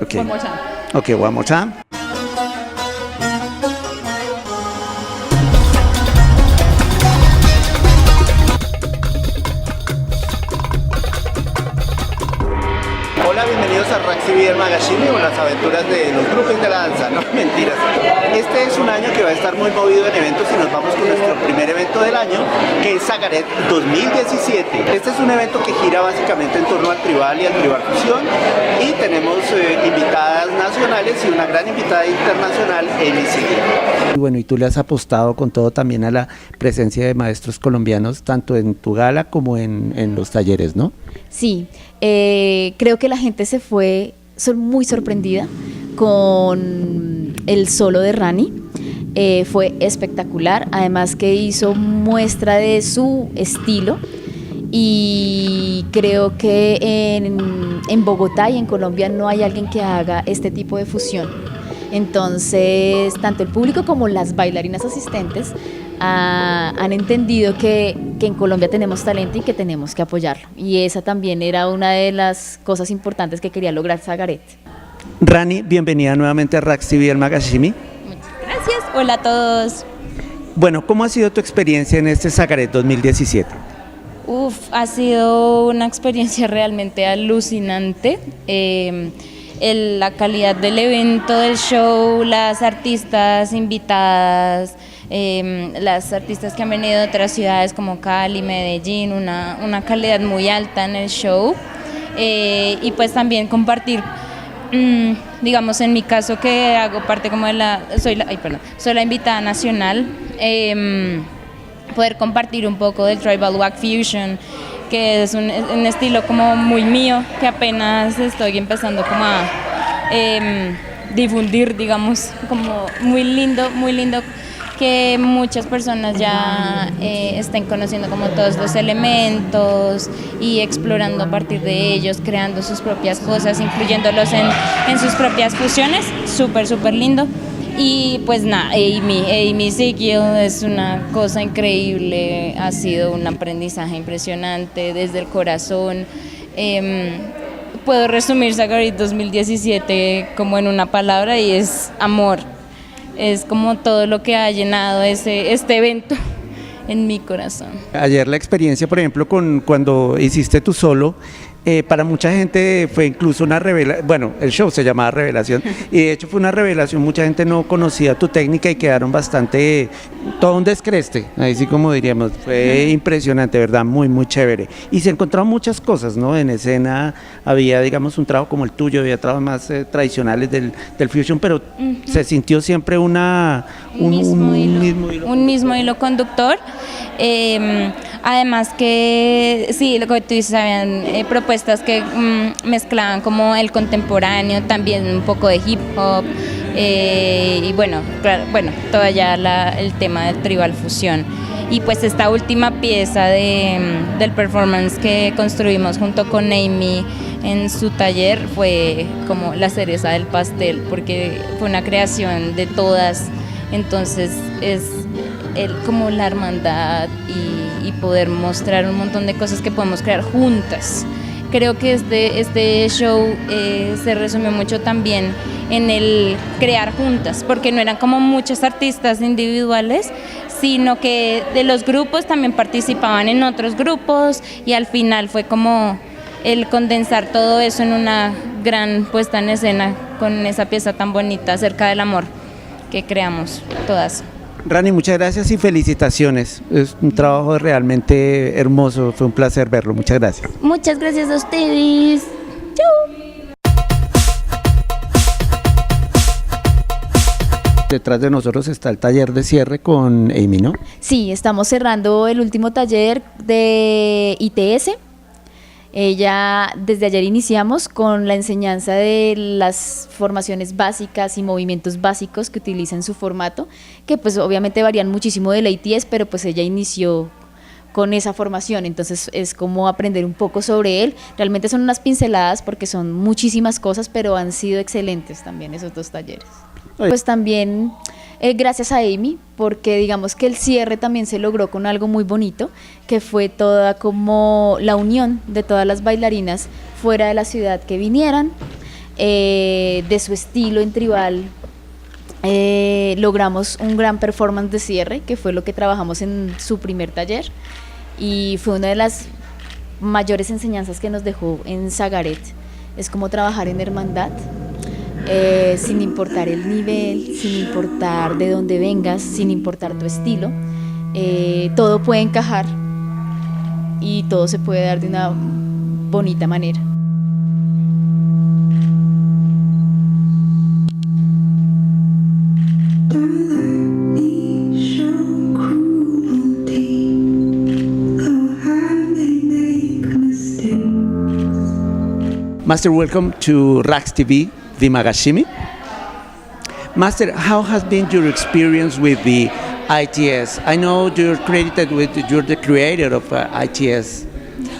Okay. One more time. Okay, one more time. Hola, bienvenidos a RaksTV el magazine o las aventuras de los grupos de la danza. No, mentiras. Este es un año que va a estar muy movido en eventos y nos vamos con nuestro primer evento del año, que es Zaghareet 2017. Este es un evento que gira básicamente en torno al tribal y al tribal fusión, y tenemos invitadas nacionales y una gran invitada internacional, Amy. Bueno, y tú le has apostado con todo también a la presencia de maestros colombianos, tanto en tu gala como en los talleres, ¿no? Sí, creo que la gente se fue muy sorprendida con el solo de Rani. Fue espectacular, además que hizo muestra de su estilo, y creo que en Bogotá y en Colombia no hay alguien que haga este tipo de fusión. Entonces, tanto el público como las bailarinas asistentes han entendido que en Colombia tenemos talento y que tenemos que apoyarlo. Y esa también era una de las cosas importantes que quería lograr Zaghareet. Rani, bienvenida nuevamente a RaksTV el magazine. Muchas gracias. Hola a todos. Bueno, ¿cómo ha sido tu experiencia en este Zaghareet 2017? Ha sido una experiencia realmente alucinante. La calidad del evento, del show, las artistas invitadas, las artistas que han venido de otras ciudades como Cali, Medellín, una calidad muy alta en el show, y pues también compartir, digamos en mi caso que hago parte como soy la invitada nacional, poder compartir un poco del Tribal Walk Fusion, que es un estilo como muy mío, que apenas estoy empezando como a difundir, digamos, como muy lindo que muchas personas ya estén conociendo como todos los elementos y explorando a partir de ellos, creando sus propias cosas, incluyéndolos en sus propias fusiones. Súper lindo. Y pues nada, Amy Siegel es una cosa increíble, ha sido un aprendizaje impresionante desde el corazón. Puedo resumir Zaghareet 2017 como en una palabra, y es amor. Es como todo lo que ha llenado este evento en mi corazón. Ayer la experiencia, por ejemplo, cuando hiciste tu solo, para mucha gente fue incluso una revelación. Bueno, el show se llamaba Revelación, y de hecho fue una revelación. Mucha gente no conocía tu técnica y quedaron bastante, todo un descreste, ahí sí como diríamos. Fue impresionante, ¿verdad? Muy chévere. Y se encontraron muchas cosas, ¿no? En escena había, digamos, un trabajo como el tuyo, había trabajos más tradicionales del fusion, pero se sintió siempre un mismo hilo conductor. Además que sí, lo que tú dices, habían propuestas que mezclaban como el contemporáneo, también un poco de hip hop, y bueno, todo ya el tema del tribal fusión. Y pues esta última pieza del performance que construimos junto con Amy en su taller fue como la cereza del pastel, porque fue una creación de todas. Entonces es como la hermandad y poder mostrar un montón de cosas que podemos crear juntas. Creo que este show se resumió mucho también en el crear juntas, porque no eran como muchos artistas individuales, sino que de los grupos también participaban en otros grupos, y al final fue como el condensar todo eso en una gran puesta en escena con esa pieza tan bonita acerca del amor que creamos todas. Rani, muchas gracias y felicitaciones. Es un trabajo realmente hermoso, fue un placer verlo. Muchas gracias. Muchas gracias a ustedes. Chau. Detrás de nosotros está el taller de cierre con Amy, ¿no? Sí, estamos cerrando el último taller de ITS. Desde ayer iniciamos con la enseñanza de las formaciones básicas y movimientos básicos que utiliza en su formato, que pues obviamente varían muchísimo del ITS, pero pues ella inició con esa formación, entonces es como aprender un poco sobre él. Realmente son unas pinceladas porque son muchísimas cosas, pero han sido excelentes también esos dos talleres. Pues también gracias a Amy, porque digamos que el cierre también se logró con algo muy bonito, que fue toda como la unión de todas las bailarinas fuera de la ciudad que vinieran, de su estilo en tribal. Logramos un gran performance de cierre, que fue lo que trabajamos en su primer taller, y fue una de las mayores enseñanzas que nos dejó en Zaghareet. Es como trabajar en hermandad, sin importar el nivel, sin importar de dónde vengas, sin importar tu estilo. Todo puede encajar y todo se puede dar de una bonita manera. Master, welcome to RaksTV, the magazine. Master, how has been your experience with the ITS? I know you're the creator of ITS.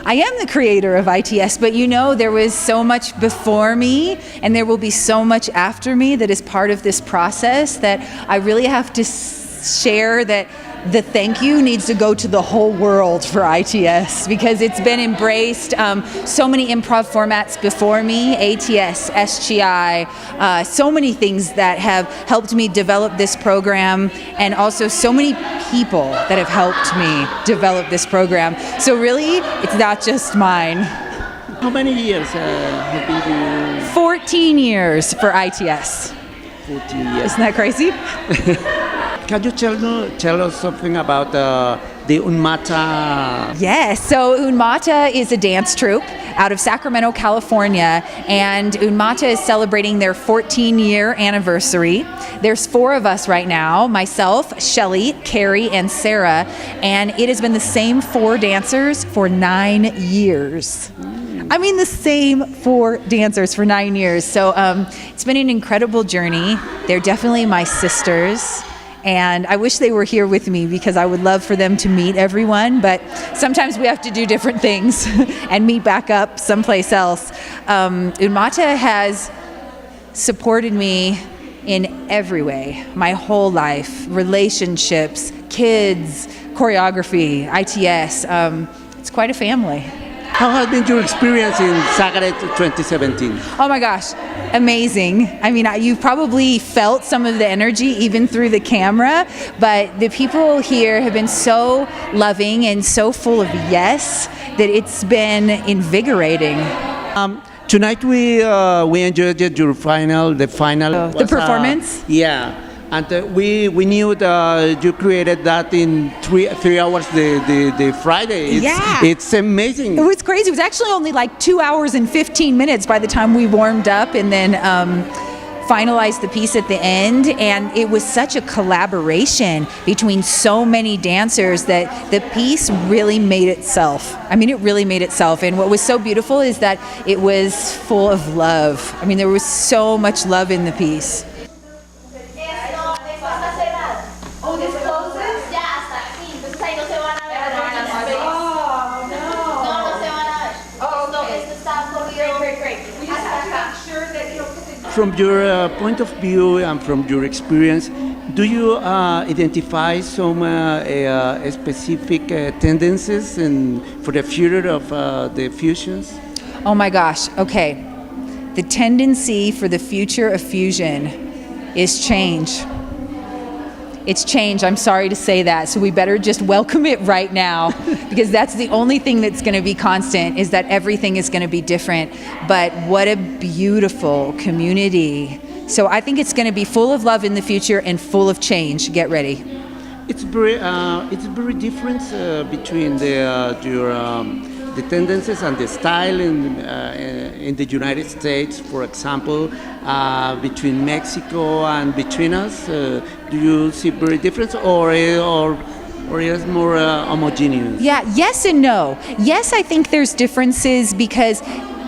I am the creator of ITS, but you know, there was so much before me and there will be so much after me that is part of this process that I really have to share that the thank you needs to go to the whole world for ITS because it's been embraced. So many improv formats before me, ATS, SGI, so many things that have helped me develop this program, and also so many people that have helped me develop this program. So really, it's not just mine. How many years have been you? 14 years for ITS. 14 years. Isn't that crazy? Can you tell us something about the Unmata? Yes, so Unmata is a dance troupe out of Sacramento, California, and Unmata is celebrating their 14-year anniversary. There's 4 of us right now, myself, Shelly, Carrie, and Sarah, and it has been the same 4 dancers for 9 years. I mean, the same 4 dancers for 9 years. So it's been an incredible journey. They're definitely my sisters. And I wish they were here with me because I would love for them to meet everyone, but sometimes we have to do different things and meet back up someplace else. Unmata has supported me in every way, my whole life, relationships, kids, choreography, ITS. It's quite a family. How has been your experience in Zaghareet 2017? Oh my gosh, amazing. I mean, you've probably felt some of the energy even through the camera, but the people here have been so loving and so full of yes that it's been invigorating. Tonight we enjoyed your the final. The performance? Yeah. And we knew that you created that in 3 hours the Friday. It's amazing. It was crazy. It was actually only like 2 hours and 15 minutes by the time we warmed up and then finalized the piece at the end. And it was such a collaboration between so many dancers that the piece really made itself. I mean, it really made itself. And what was so beautiful is that it was full of love. I mean, there was so much love in the piece. From your point of view and from your experience, do you identify some specific tendencies for the future of the fusions? Oh my gosh, okay. The tendency for the future of fusion is change. It's change, I'm sorry to say that, so we better just welcome it right now because that's the only thing that's going to be constant is that everything is going to be different. But what a beautiful community. So I think it's going to be full of love in the future and full of change. Get ready. It's very different between the tendencies and the style in the United States, for example, between Mexico and between us. Do you see very difference, or is more homogeneous? Yeah, yes and no. Yes, I think there's differences because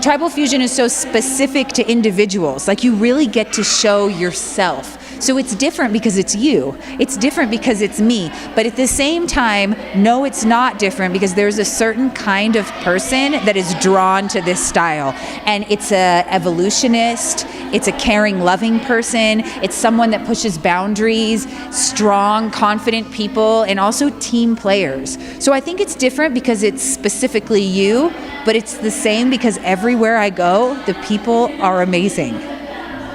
tribal fusion is so specific to individuals. Like you really get to show yourself. So it's different because it's you. It's different because it's me. But at the same time, no, it's not different because there's a certain kind of person that is drawn to this style. And it's a evolutionist, it's a caring, loving person, it's someone that pushes boundaries, strong, confident people, and also team players. So I think it's different because it's specifically you, but it's the same because everywhere I go, the people are amazing.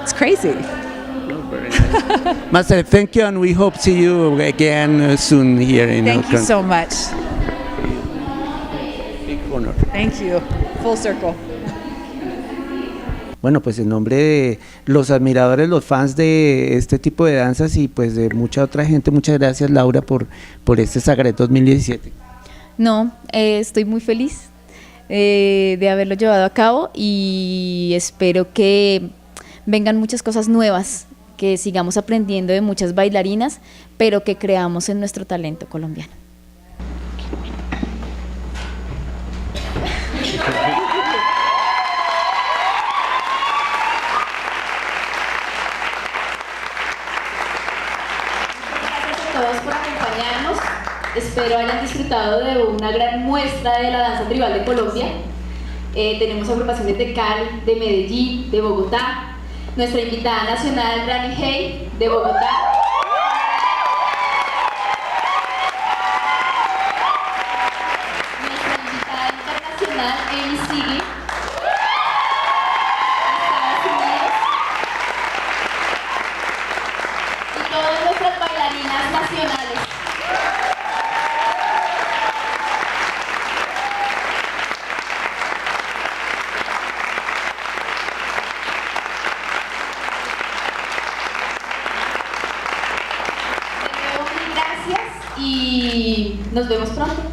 It's crazy. Master, thank you, and we hope to see you again soon here in our Thank you country. so much. Big honor. Thank you. Full circle. Bueno, pues en nombre de los admiradores, los fans de este tipo de danzas y pues de mucha otra gente, muchas gracias, Laura, por este Zaghareet 2017. No, estoy muy feliz de haberlo llevado a cabo y espero que vengan muchas cosas nuevas, que sigamos aprendiendo de muchas bailarinas, pero que creamos en nuestro talento colombiano. Todos por acompañarnos. Espero hayan disfrutado de una gran muestra de la danza tribal de Colombia. Tenemos agrupaciones de Cali, de Medellín, de Bogotá. Nuestra invitada nacional, Rani Hey, de Bogotá. Nuestra invitada internacional, Amy Sigui, Estados Unidos. Y todas nuestras bailarinas nacionales. De nuevo, mil gracias y nos vemos pronto.